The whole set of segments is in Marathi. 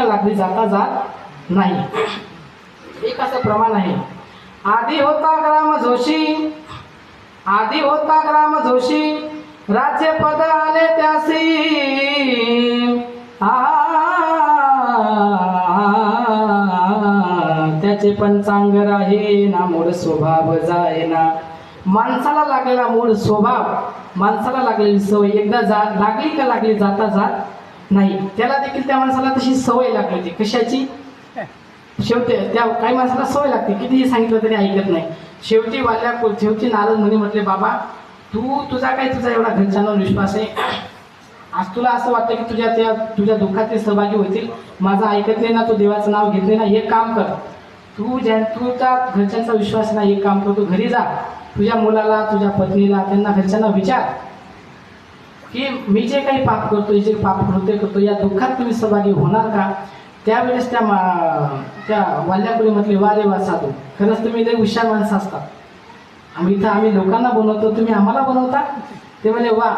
का लागली जाता जात नाही. एक असं प्रमाण आहे. आधी होता ग्राम जोशी, आधी होता ग्राम जोशी, राज्य पद आले त्यासी. त्याचे पंचांग राहे ना, मूळ स्वभाव जाय ना. माणसाला लागलेला मूळ स्वभाव, माणसाला लागलेली सवय एकदा लागली का लागली जाता जात नाही. त्याला देखील त्या माणसाला तशी सवय लागली होती. कशाची? शेवटी त्या काही माणसाला सवय लागते, कितीही सांगितलं तरी ऐकत नाही. शेवटी नारद मुनी म्हटले, बाबा तुझा एवढा घरच्यांवर विश्वास आहे, आज तुला असं वाटतं की तुझ्या दुःखात ते सहभागी होतील, माझं ऐकत नाही ना, तू देवाचं नाव घेतले ना, एक काम कर, तुझ्या घरच्यांचा विश्वास नाही, एक काम कर, तू घरी जा, तुझ्या मुलाला, तुझ्या पत्नीला, त्यांना घरच्यांना विचार की मी जे काही पाप करतो, जे पाप कृत्य करतो, या दुःखात तुम्ही सहभागी होणार का? त्यावेळेस त्या वाल्यापुरी म्हटले, वा रे वा साधू, खरंच तुम्ही लई हुशार माणसं असतात. आम्ही लोकांना बनवतो, तुम्ही आम्हाला बनवता. ते म्हणे, वा,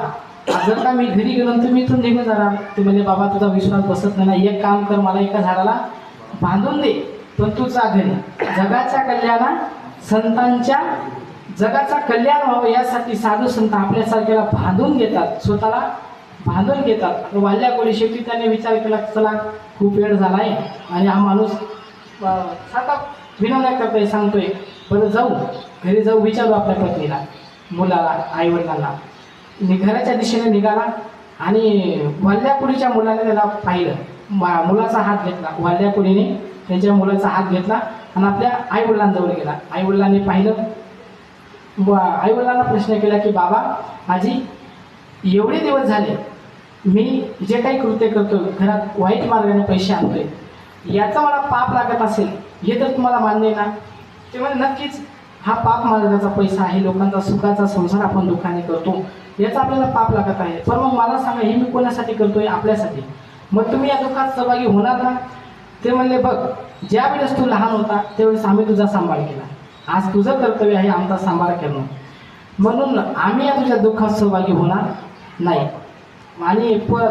जर का मी घरी गेलो तुम्ही इथून निघून जाणार. ते म्हणे, बाबा तुझा विश्वास बसत नाही ना, एक काम कर, मला एका झाडाला बांधून दे, पण तू जा घरी. जगाच्या कल्याणा संतांच्या जगाचा कल्याण व्हावं यासाठी साधू संत आपल्यासारख्याला बांधून घेतात, स्वतःला बांधून घेतात. वाल्यापुरी शेवटी त्याने विचार केला, चला खूप वेळ झाला आहे आणि हा माणूस सारखा विनवण्या करतोय, सांगतोय, बरं जाऊ, घरी जाऊ, विचारू आपल्या पत्नीला, मुलाला, आईवडिलांना. घराच्या दिशेने निघाला आणि वाल्यापुरीच्या मुलाने त्याला पाहिलं. मुलाचा हात घेतला, वाल्यापुरीने त्यांच्या मुलाचा हात घेतला आणि आपल्या आईवडिलांजवळ गेला. आईवडिलांनी पाहिलं, आईवडिलांना प्रश्न केला की, बाबा, आजी, एवढे दिवस झाले मी जे काही कृत्य करतो, घरात वाईट मार्गाने पैसे आणतोय, याचा मला पाप लागत असेल, हे तर तुम्हाला मान्य आहे ना? ते म्हणजे नक्कीच हा पाप मार्गाचा पैसा आहे, लोकांचा सुखाचा संसार आपण दुःखाने करतो, याचा आपल्याला पाप लागत आहे. पण मग मला सांगा, हे मी कोणासाठी करतोय? आपल्यासाठी. मग तुम्ही या दुःखात सहभागी होणार ना? ते म्हणले, बघ, ज्या वेळेस तू लहान होता त्यावेळेस आम्ही तुझा सांभाळ केला, आज तुझं कर्तव्य आहे आमचा सांभाळ करणं, म्हणून आम्ही या तुझ्या दुःखात सहभागी होणार नाही. आणि त्या